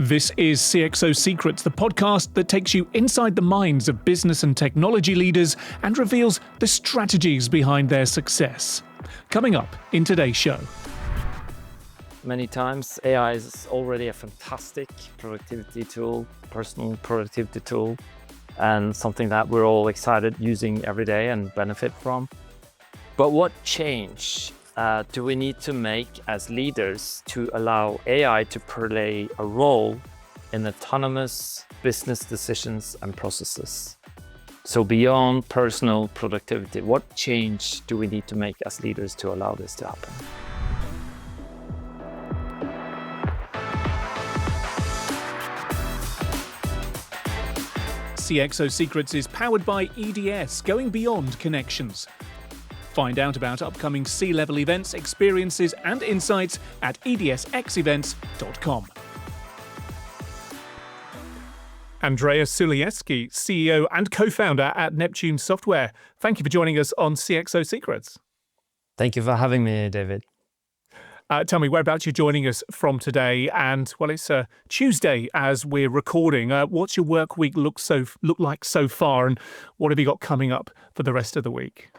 This is CXO Secrets, the podcast that takes you inside the minds of business and technology leaders and reveals the strategies behind their success. Coming up in today's show. Many times AI is already a fantastic productivity tool, personal productivity tool, and something that we're all excited using every day and benefit from. But what change do we need to make as leaders to allow AI to play a role in autonomous business decisions and processes? So beyond personal productivity, what change do we need to make as leaders to allow this to happen? CXO Secrets is powered by EDS, going beyond connections. Find out about upcoming C-level events, experiences and insights at edsxevents.com. Andreas Sulejewski, CEO and co-founder at Neptune Software. Thank you for joining us on CXO Secrets. Thank you for having me, David. Tell me, whereabouts you're joining us from today, and well, it's Tuesday as we're recording. What's your work week look like so far, and what have you got coming up for the rest of the week?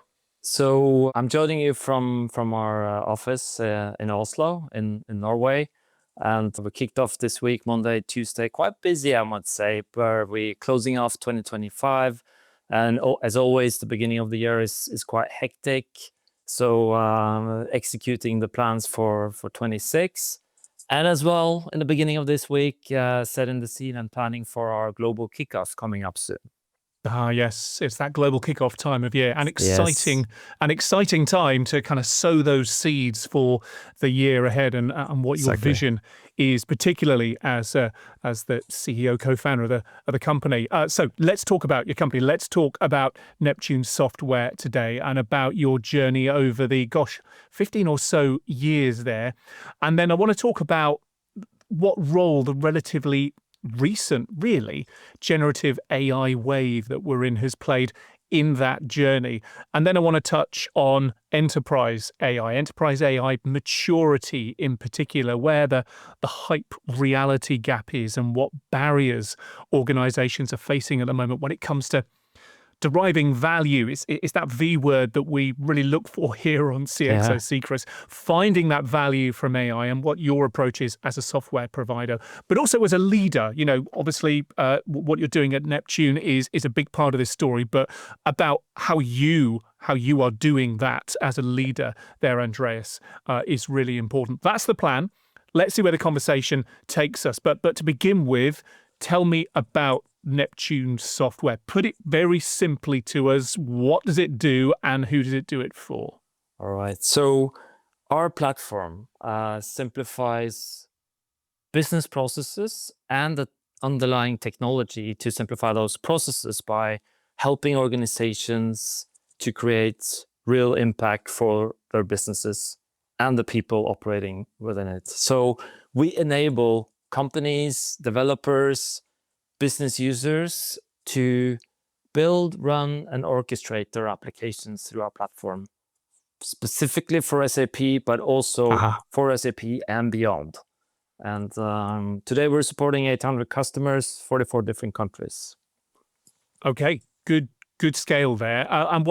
So I'm joining you from our office in Oslo, in Norway, and we kicked off this week, Monday, Tuesday, quite busy, I must say, where we're closing off 2025, and as always, the beginning of the year is quite hectic. So executing the plans for 26, and as well in the beginning of this week, setting the scene and planning for our global kickoff coming up soon. Yes, it's that global kickoff time of year, an exciting time to kind of sow those seeds for the year ahead, and what your vision is, particularly as the CEO, co-founder of the company. So let's talk about your company. Let's talk about Neptune Software today and about your journey over the 15 or so years there, and then I want to talk about what role the relatively recent, really, generative AI wave that we're in has played in that journey. And then I want to touch on enterprise AI maturity in particular, where the hype reality gap is and what barriers organizations are facing at the moment when it comes to deriving value. It's that V word that we really look for here on CXO Secrets, finding that value from AI and what your approach is as a software provider, but also as a leader. You know, obviously what you're doing at Neptune is a big part of this story, but about how you are doing that as a leader there, Andreas, is really important. That's the plan. Let's see where the conversation takes us. But to begin with, tell me about Neptune Software. Put it very simply to us. What does it do and who does it do it for? All right. So our platform simplifies business processes and the underlying technology to simplify those processes by helping organizations to create real impact for their businesses and the people operating within it. So we enable companies, developers, business users to build, run, and orchestrate their applications through our platform, specifically for SAP, but also for SAP and beyond. And today we're supporting 800 customers, 44 different countries. Okay, good scale there. And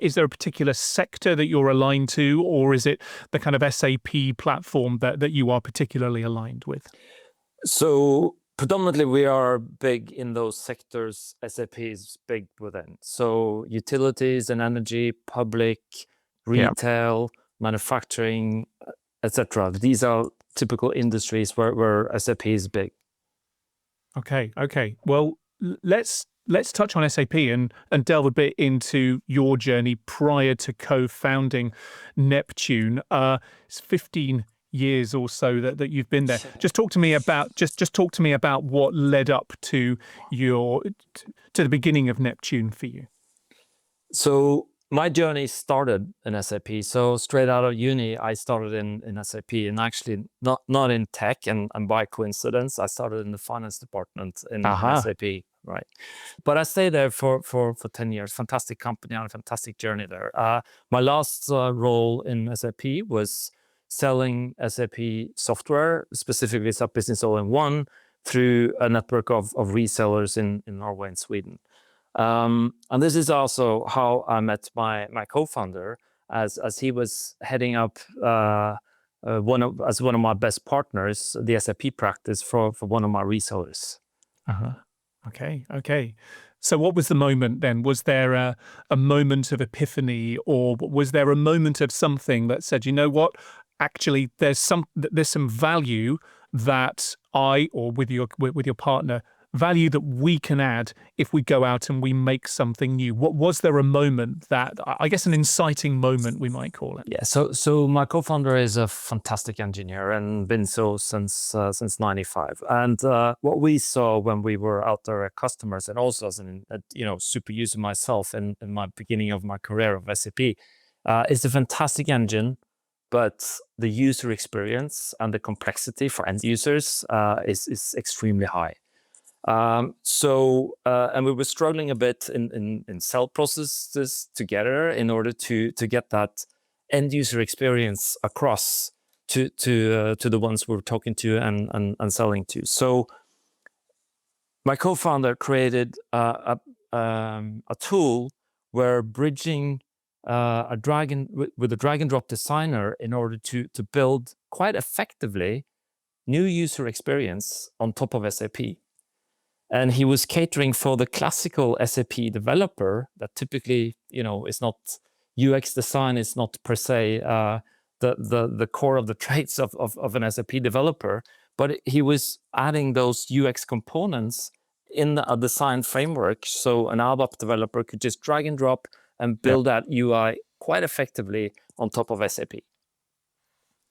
is there a particular sector that you're aligned to, or is it the kind of SAP platform that you are particularly aligned with? So predominantly, we are big in those sectors SAP is big within. So utilities and energy, public, retail, manufacturing, etc. These are typical industries where SAP is big. Okay. Well, let's touch on SAP and delve a bit into your journey prior to co-founding Neptune. It's 15 years or so that you've been there. Just talk to me about what led up to the beginning of Neptune for you. So my journey started in SAP. So straight out of uni, I started in SAP, and actually not in tech, and by coincidence, I started in the finance department in SAP. Right, but I stayed there for 10 years. Fantastic company and a fantastic journey there. My last role in SAP was selling SAP software, specifically SAP Business All-in-One, through a network of resellers in Norway and Sweden. And this is also how I met my co-founder, as he was heading up one of my best partners, the SAP practice for one of my resellers. Okay. So what was the moment then? Was there a moment of epiphany, or was there a moment of something that said, you know what, actually there's some value that I, or with your partner, value that we can add if we go out and we make something new? What was there a moment that, I guess, an inciting moment we might call it? Yeah. So my co-founder is a fantastic engineer and been so since '95. And what we saw when we were out there at customers, and also as an super user myself in my beginning of my career of SAP, is a fantastic engine, but the user experience and the complexity for end users is extremely high. And we were struggling a bit in sell processes together in order to get that end user experience across to the ones we're talking to and selling to. So my co-founder created a tool where bridging with a drag and drop designer in order to build quite effectively new user experience on top of SAP. And he was catering for the classical SAP developer that typically, is not UX design, is not per se the core of the traits of an SAP developer, but he was adding those UX components in a design framework, so an ABAP developer could just drag and drop and build that UI quite effectively on top of SAP.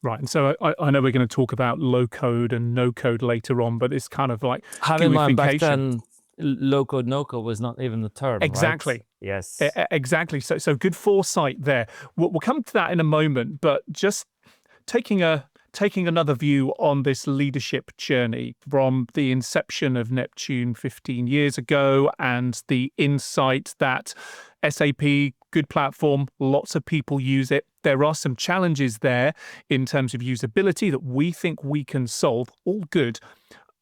Right, and so I know we're going to talk about low code and no code later on, but it's kind of like have in mind back then, low code, no code was not even the term. Exactly. Right? Yes. Exactly. So good foresight there. We'll come to that in a moment, but just taking another view on this leadership journey from the inception of Neptune 15 years ago, and the insight that SAP, good platform, lots of people use it. There are some challenges there in terms of usability that we think we can solve. All good.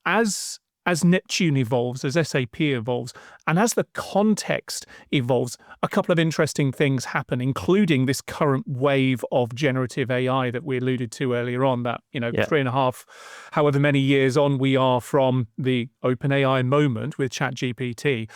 As Neptune evolves, as SAP evolves, and as the context evolves, a couple of interesting things happen, including this current wave of generative AI that we alluded to earlier on, that, 3.5, however many years on we are from the OpenAI moment with ChatGPT.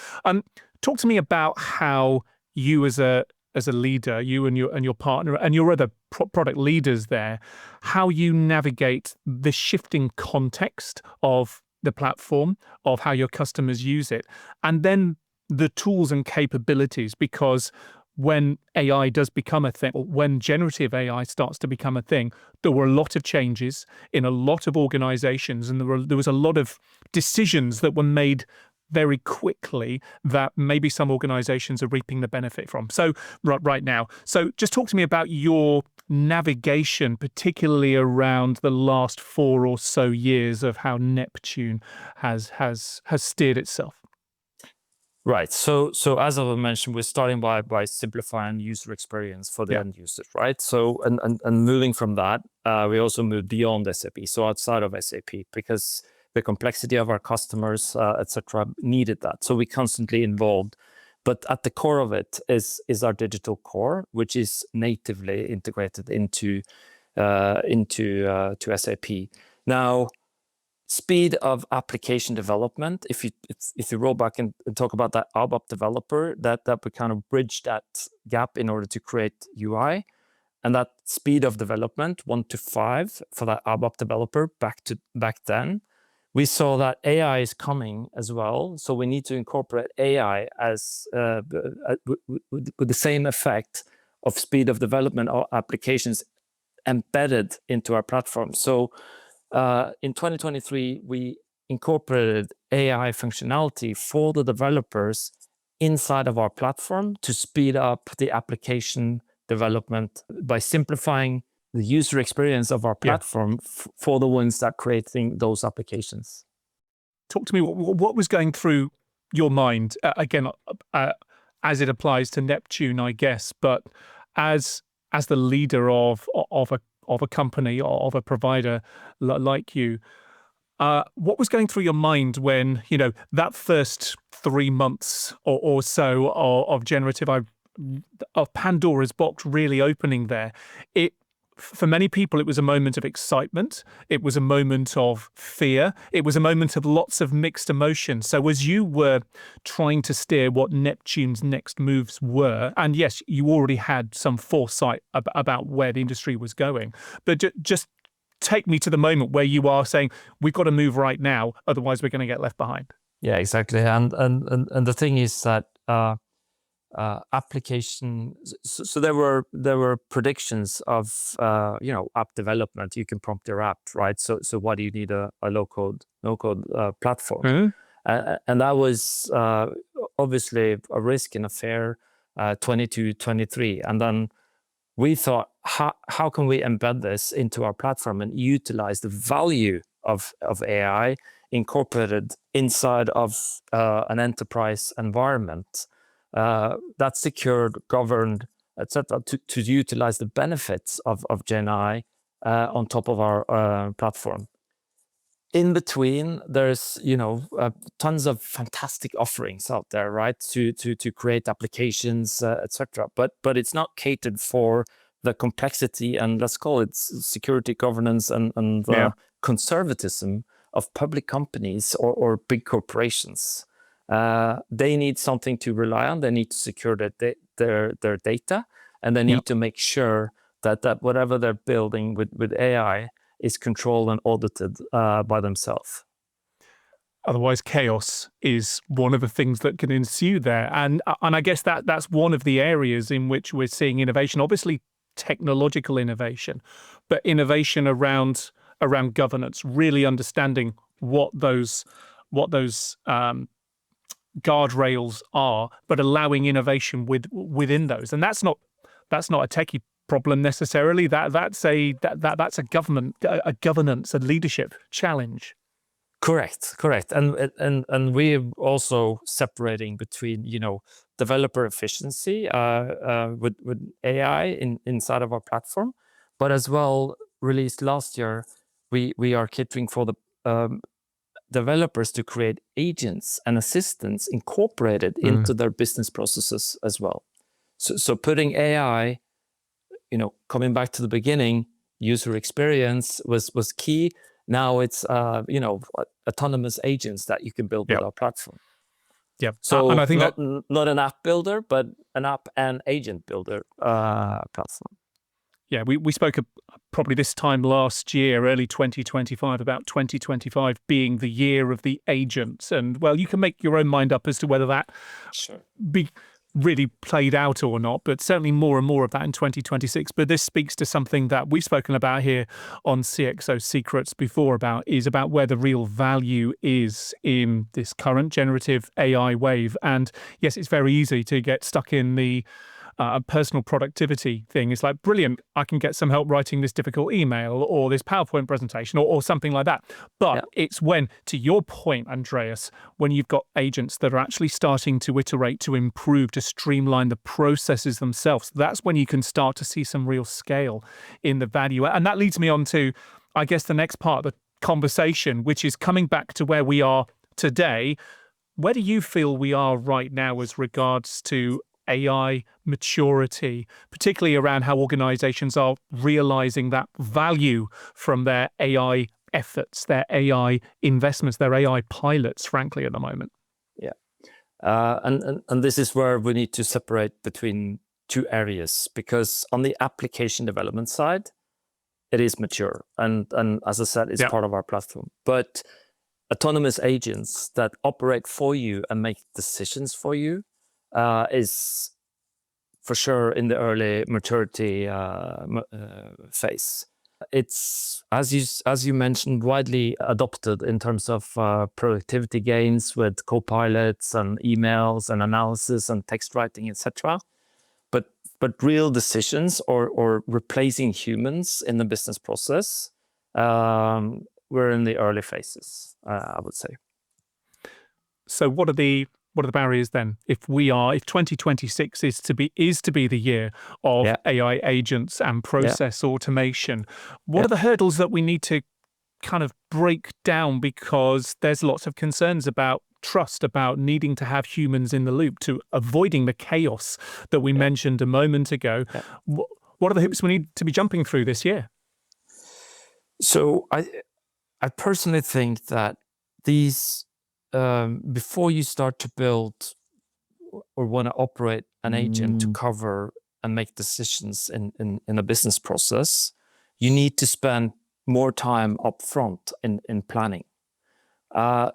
Talk to me about how you as a leader, you and your partner and your other product leaders there, how you navigate the shifting context of the platform, of how your customers use it, and then the tools and capabilities, because when AI does become a thing, or when generative AI starts to become a thing, there were a lot of changes in a lot of organizations, and there was a lot of decisions that were made very quickly that maybe some organizations are reaping the benefit from. So right now, so just talk to me about your navigation, particularly around the last 4 or so years of how Neptune has steered itself. Right. So as I mentioned, we're starting by simplifying user experience for the end users, right? So and moving from that, we also moved beyond SAP, so outside of SAP, because the complexity of our customers, etc., needed that. So we constantly involved, but at the core of it is our digital core, which is natively integrated into SAP. Now, speed of application development. If you roll back and talk about that ABAP developer, that we kind of bridge that gap in order to create UI. And that speed of development, 1 to 5 for that ABAP developer back then. We saw that AI is coming as well, so we need to incorporate AI as with the same effect of speed of development or applications embedded into our platform. So in 2023, we incorporated AI functionality for the developers inside of our platform to speed up the application development by simplifying the user experience of our platform for the ones that creating those applications. Talk to me, what was going through your mind, again, as it applies to Neptune, I guess, but as the leader of a company, or of a provider like you, What was going through your mind when, that first 3 months or so of generative, of Pandora's box really opening there? For many people, it was a moment of excitement. It was a moment of fear. It was a moment of lots of mixed emotions. So as you were trying to steer what Neptune's next moves were, and yes, you already had some foresight about where the industry was going, but just take me to the moment where you are saying, we've got to move right now, otherwise we're going to get left behind. Yeah, exactly. And the thing is that application. So there were predictions of app development. You can prompt your app, right? So why do you need a no code platform? Mm-hmm. And that was obviously a risk in a fair 22, 23. And then we thought, how can we embed this into our platform and utilize the value of AI incorporated inside of an enterprise environment that's secured, governed, etc., to utilize the benefits of Gen AI on top of our platform. In between, there's tons of fantastic offerings out there, right? To create applications, etc. But it's not catered for the complexity and, let's call it, security, governance, and conservatism of public companies or big corporations. They need something to rely on. They need to secure their data, and they need to make sure that whatever they're building with AI is controlled and audited by themselves. Otherwise, chaos is one of the things that can ensue there. And I guess that's one of the areas in which we're seeing innovation, obviously technological innovation, but innovation around governance, really understanding what those guardrails are, but allowing innovation within those. And that's not a techie problem necessarily. That's a governance, a leadership challenge. Correct. And we're also separating between developer efficiency with AI inside of our platform, but as well, released last year, we are catering for the developers to create agents and assistants incorporated into their business processes as well. So putting AI, coming back to the beginning, user experience was key. Now it's autonomous agents that you can build with our platform. Yeah. So and I think not an app builder, but an app and agent builder platform. Yeah, we spoke probably this time last year, early 2025, about 2025 being the year of the agents. And, well, you can make your own mind up as to whether that be really played out or not, but certainly more and more of that in 2026. But this speaks to something that we've spoken about here on CXO Secrets before is about where the real value is in this current generative AI wave. And yes, it's very easy to get stuck in the personal productivity thing. It's like, brilliant, I can get some help writing this difficult email or this PowerPoint presentation or something like that. But it's when, to your point, Andreas, when you've got agents that are actually starting to iterate, to improve, to streamline the processes themselves, that's when you can start to see some real scale in the value. And that leads me on to, I guess, the next part of the conversation, which is coming back to where we are today. Where do you feel we are right now as regards to AI maturity, particularly around how organizations are realizing that value from their AI efforts, their AI investments, their AI pilots, frankly, at the moment? Yeah. And this is where we need to separate between two areas, because on the application development side, it is mature. And as I said, it's part of our platform. But autonomous agents that operate for you and make decisions for you is for sure in the early maturity phase. It's, as you mentioned, widely adopted in terms of productivity gains with co-pilots and emails and analysis and text writing, etc. But real decisions or replacing humans in the business process, we're in the early phases, I would say. So what are the barriers then? If 2026 is to be the year of AI agents and process automation, what are the hurdles that we need to kind of break down because there's lots of concerns about trust, about needing to have humans in the loop, to avoiding the chaos that we mentioned a moment ago. What are the hoops we need to be jumping through this year? So I personally think that these, before you start to build or want to operate an agent to cover and make decisions in a business process, you need to spend more time upfront in planning.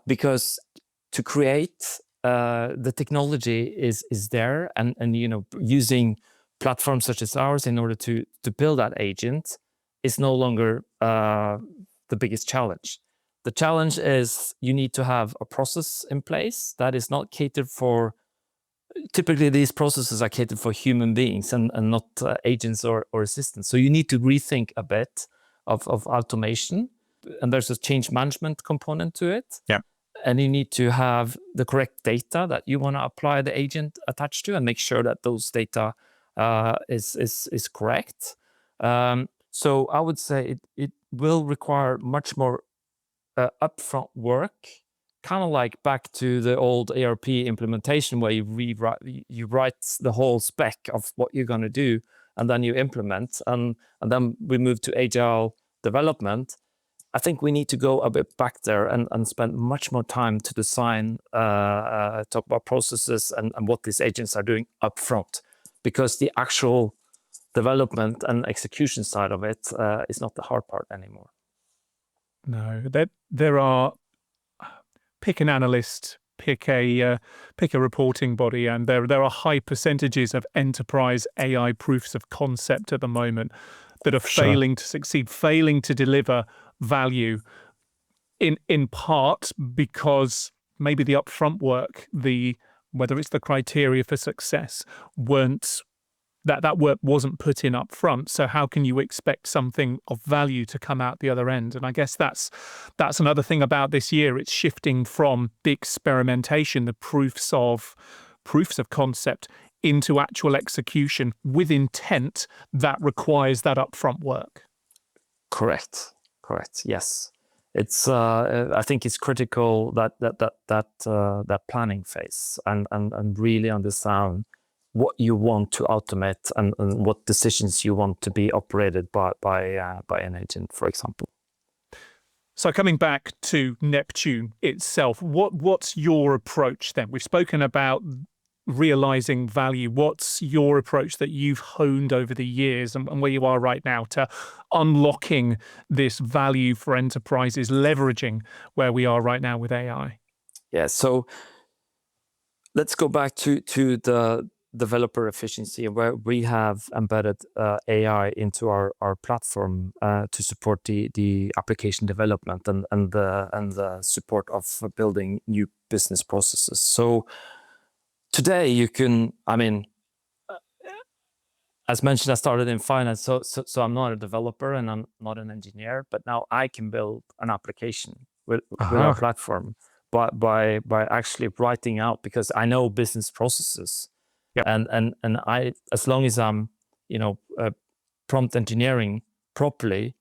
Because to create the technology is there, and using platforms such as ours in order to build that agent is no longer the biggest challenge. The challenge is you need to have a process in place that is not catered for. Typically, these processes are catered for human beings and not agents or assistants. So you need to rethink a bit of automation, and there's a change management component to it. Yeah. And you need to have the correct data that you want to apply the agent attached to, and make sure that those data is correct. So I would say it will require much more upfront work, kind of like back to the old ERP implementation, where you write the whole spec of what you're going to do, and then you implement, and then we move to agile development. I think we need to go a bit back there and spend much more time to design, talk about processes and what these agents are doing upfront, because the actual development and execution side of it is not the hard part anymore. No, there are. Pick an analyst, pick a reporting body, and there are high percentages of enterprise AI proofs of concept at the moment that are failing to succeed, failing to deliver value, in part because maybe the upfront work, whether it's the criteria for success, that work wasn't put in up front. So how can you expect something of value to come out the other end? And I guess that's another thing about this year. It's shifting from the experimentation, the proofs of concept, into actual execution with intent that requires that upfront work. Correct. Yes. It's I think it's critical that planning phase and really understand what you want to automate and what decisions you want to be operated by an agent, for example. So coming back to Neptune itself, what's your approach then? We've spoken about realizing value. What's your approach that you've honed over the years and where you are right now to unlocking this value for enterprises, leveraging where we are right now with AI? Yeah, so let's go back to the developer efficiency, where we have embedded AI into our platform to support the application development and the support of building new business processes. So today you can, as mentioned, I started in finance, so I'm not a developer and I'm not an engineer, but now I can build an application with our platform by actually writing out, because I know business processes. Yep. And I, as long as I'm, prompt engineering properly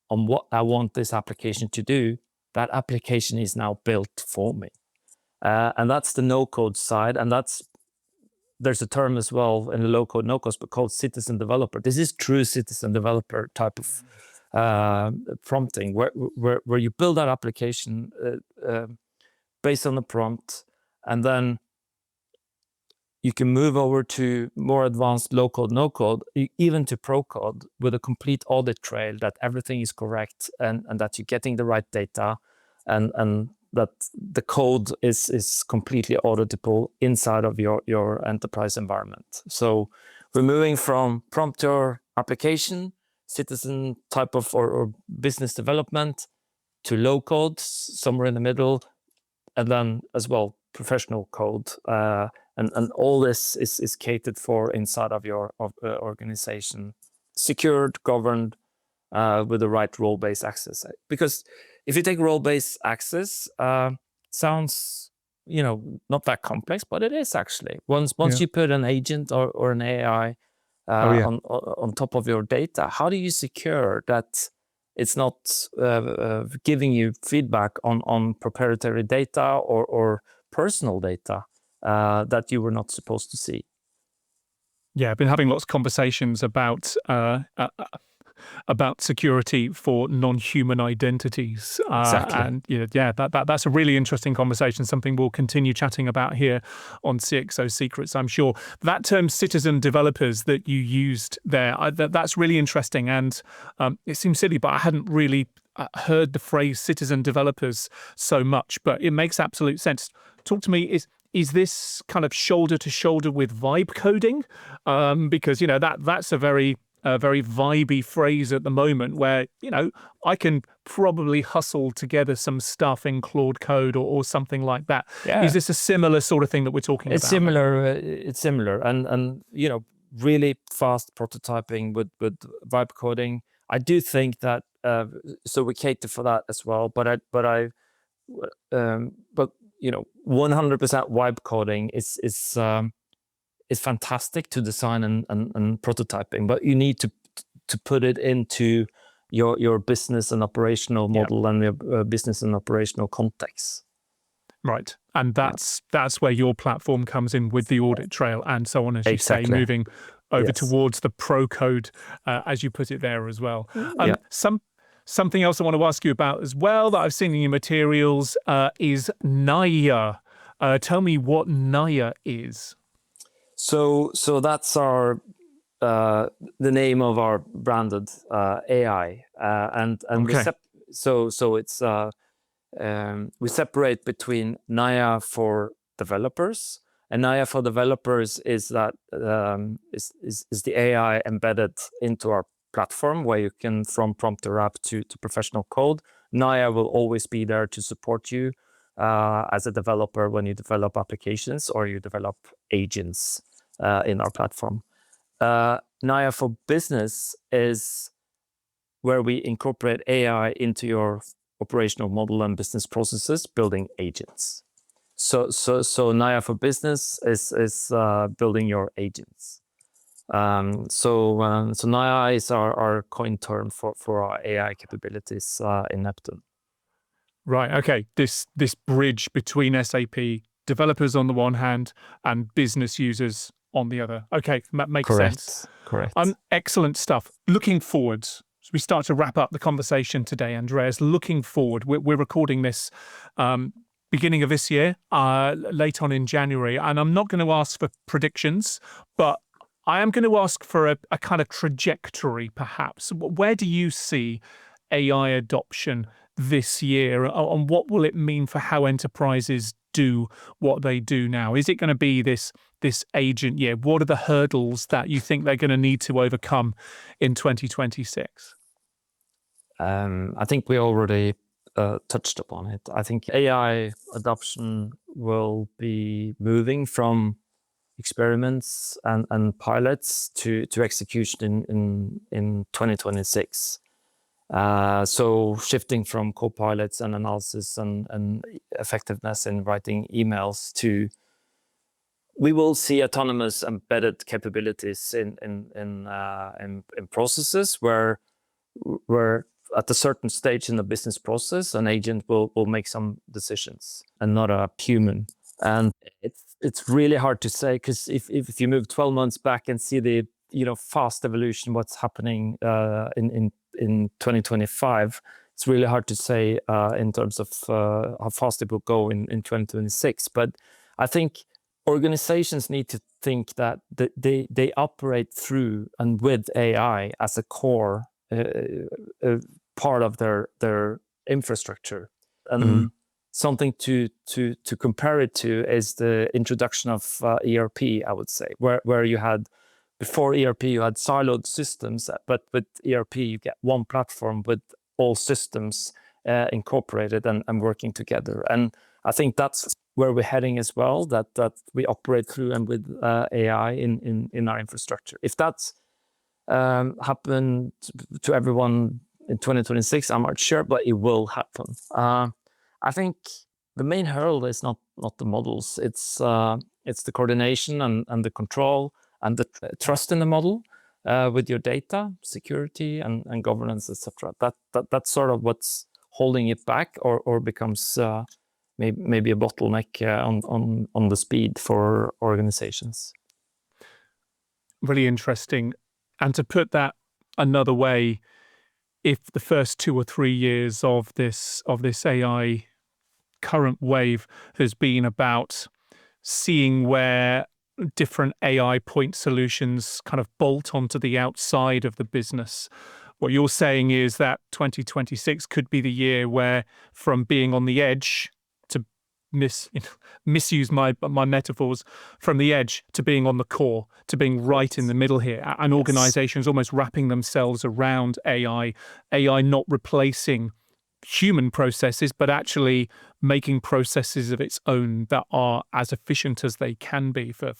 on what I want this application to do, that application is now built for me. And that's the no-code side, and there's a term as well in the low-code, no-code, but called citizen developer. This is true citizen developer type of prompting, where you build that application based on the prompt, and then you can move over to more advanced low-code, no-code, even to pro-code, with a complete audit trail that everything is correct and that you're getting the right data, and that the code is completely auditable inside of your enterprise environment. So we're moving from prompt your application, citizen type of or business development, to low-code, somewhere in the middle, and then as well professional code. And all this is catered for inside of your organization, secured, governed, with the right role-based access. Because if you take role-based access, sounds not that complex, but it is actually. Once you put an agent or an AI on top of your data, how do you secure that It's not giving you feedback on proprietary data or personal data that you were not supposed to see. Yeah, I've been having lots of conversations about security for non-human identities. Exactly. And that's a really interesting conversation, something we'll continue chatting about here on CXO Secrets, I'm sure. That term citizen developers that you used there, that's really interesting. And it seems silly, but I hadn't really heard the phrase citizen developers so much, but it makes absolute sense. Talk to me, is this kind of shoulder to shoulder with vibe coding? Because, that's a very vibey phrase at the moment where, I can probably hustle together some stuff in Claude Code or something like that. Yeah. Is this a similar sort of thing that we're talking about? It's similar. And really fast prototyping with vibe coding. I do think that, so we cater for that as well. But 100% vibe coding is fantastic to design and prototyping, but you need to put it into your business and operational model and your business and operational context. Right, and that's where your platform comes in with the audit trail and so on, as you say, moving over towards the pro code, as you put it there as well. Something else I want to ask you about as well that I've seen in your materials is Naya. Tell me what Naya is. So that's our the name of our branded AI, and okay. We separate between Naya for developers, and Naya for developers is that is the AI embedded into our platform where you can, from prompter app to professional code. Naya will always be there to support you as a developer when you develop applications or you develop agents in our platform. Naya for business is where we incorporate AI into your operational model and business processes, building agents. So Naya for business is building your agents. So Naya is our coin term for our AI capabilities in Neptune. Right. Okay. This bridge between SAP developers on the one hand and business users on the other. Okay, makes sense. Correct. Excellent stuff. Looking forwards, as we start to wrap up the conversation today, Andreas, looking forward, we're recording this beginning of this year, late on in January, and I'm not going to ask for predictions, but I am going to ask for a kind of trajectory, perhaps. Where do you see AI adoption this year, and what will it mean for how enterprises do what they do now? Is it going to be this agent? Yeah. What are the hurdles that you think they're going to need to overcome in 2026? I think we already touched upon it. I think AI adoption will be moving from experiments and pilots to execution in 2026. So shifting from co-pilots and analysis and effectiveness in writing emails to, we will see autonomous embedded capabilities in processes where at a certain stage in the business process, an agent will make some decisions and not a human. And it's really hard to say, because if you move 12 months back and see the fast evolution, what's happening in 2025, it's really hard to say in terms of how fast it will go in 2026. But I think organizations need to think that they operate through and with AI as a core part of their infrastructure. And something to compare it to is the introduction of ERP, I would say, where you had, before ERP, you had siloed systems, but with ERP, you get one platform with all systems incorporated and working together. And I think that's where we're heading as well, that we operate through and with AI in our infrastructure. If that's happened to everyone in 2026, I'm not sure, but it will happen. I think the main hurdle is not the models. It's the coordination and the control and the trust in the model. with your data, security, and governance, etc. That's sort of what's holding it back, or becomes maybe a bottleneck on the speed for organizations. Really interesting. And to put that another way, if the first 2 or 3 years of this AI current wave has been about seeing where different AI point solutions kind of bolt onto the outside of the business, what you're saying is that 2026 could be the year where, from being on the edge, to misuse my metaphors, from the edge to being on the core, to being right in the middle here, and organizations almost wrapping themselves around AI not replacing human processes, but actually making processes of its own that are as efficient as they can be for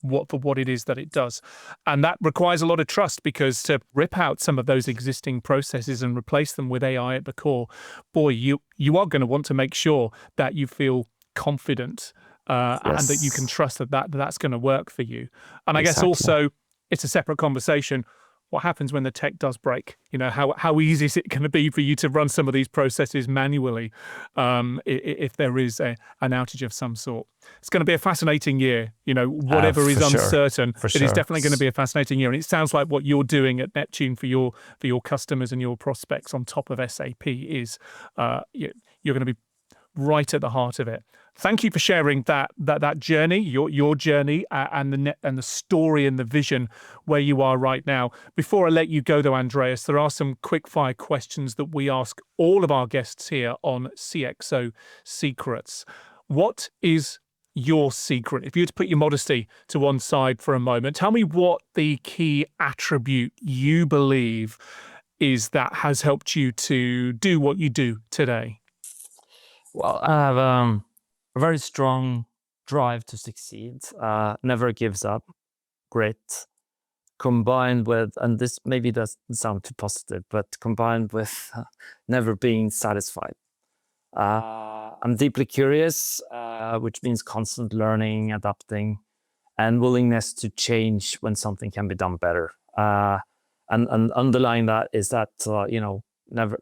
what it is that it does. And that requires a lot of trust, because to rip out some of those existing processes and replace them with AI at the core, boy, you are going to want to make sure that you feel confident and that you can trust that's going to work for you. And I guess also, it's a separate conversation. What happens when the tech does break? How easy is it going to be for you to run some of these processes manually if there is an outage of some sort? It's going to be a fascinating year. Whatever is uncertain, it is definitely going to be a fascinating year. And it sounds like what you're doing at Neptune for your customers and your prospects on top of SAP is you're going to be right at the heart of it. Thank you for sharing that journey, your journey, and the story and the vision where you are right now. Before I let you go, though, Andreas, there are some quick fire questions that we ask all of our guests here on CXO Secrets. What is your secret? If you were to put your modesty to one side for a moment, tell me what the key attribute you believe is that has helped you to do what you do today. Well, I have a very strong drive to succeed, never gives up, grit, combined with, and this maybe doesn't sound too positive, but combined with never being satisfied. I'm deeply curious, which means constant learning, adapting, and willingness to change when something can be done better. And underlying that is that,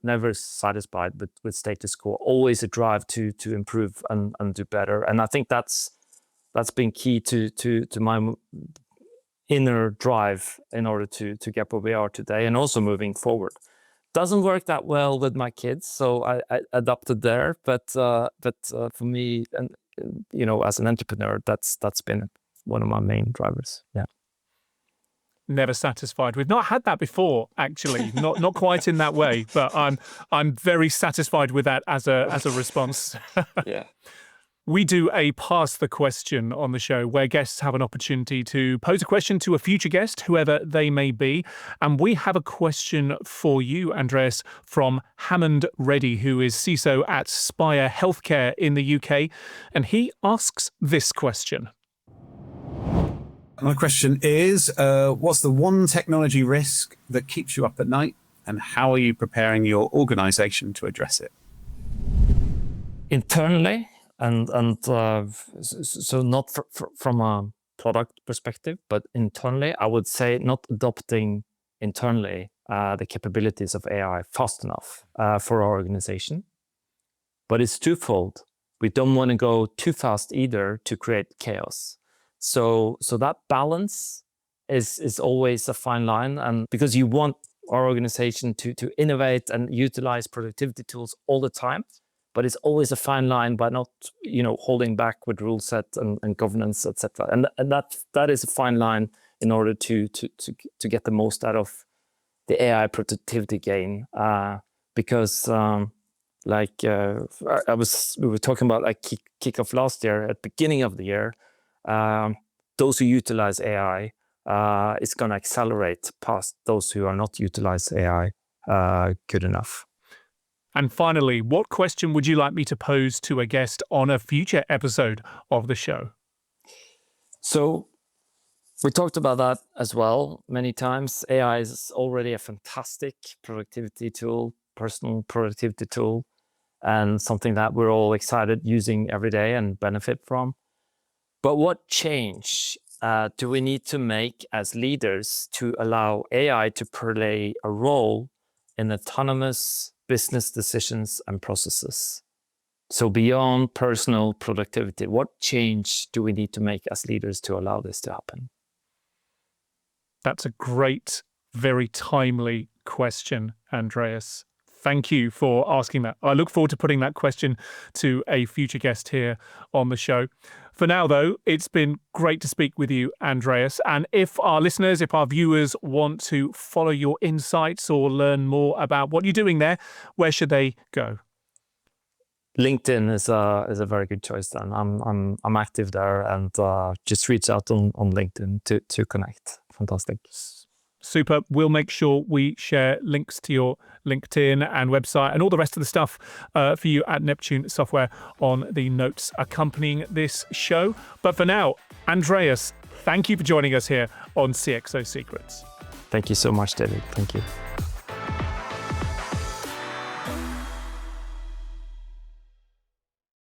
never satisfied with status quo, always a drive to improve and do better. And I think that's been key to my inner drive in order to get where we are today, and also moving forward. Doesn't work that well with my kids, so I adopted there. But for me, and as an entrepreneur, that's been one of my main drivers. Yeah. Never satisfied. We've not had that before, actually. Not quite in that way, but I'm very satisfied with that as a response. Yeah. We do a Pass the Question on the show, where guests have an opportunity to pose a question to a future guest, whoever they may be. And we have a question for you, Andreas, from Hammond Reddy, who is CISO at Spire Healthcare in the UK. And he asks this question. My question is, what's the one technology risk that keeps you up at night, and how are you preparing your organization to address it? Internally, and so not from a product perspective, but internally, I would say not adopting internally the capabilities of AI fast enough for our organization. But it's twofold. We don't want to go too fast either to create chaos. So that balance is always a fine line, and because you want our organization to innovate and utilize productivity tools all the time, but it's always a fine line by not holding back with rule set and governance, etc. And that is a fine line in order to get the most out of the AI productivity gain, because we were talking about like kickoff last year at the beginning of the year. Those who utilize AI is going to accelerate past those who are not utilize AI good enough. And finally, what question would you like me to pose to a guest on a future episode of the show? So we talked about that as well many times. AI is already a fantastic productivity tool, personal productivity tool, and something that we're all excited using every day and benefit from. But what change do we need to make as leaders to allow AI to play a role in autonomous business decisions and processes? So beyond personal productivity, what change do we need to make as leaders to allow this to happen? That's a great, very timely question, Andreas. Thank you for asking that. I look forward to putting that question to a future guest here on the show. For now, though, it's been great to speak with you, Andreas. And if our listeners, if our viewers want to follow your insights or learn more about what you're doing there, where should they go? LinkedIn is a very good choice. Then I'm active there, and just reach out on LinkedIn to connect. Fantastic. Super. We'll make sure we share links to your LinkedIn and website and all the rest of the stuff for you at Neptune Software on the notes accompanying this show. But for now, Andreas, thank you for joining us here on CXO Secrets. Thank you so much, David. Thank you.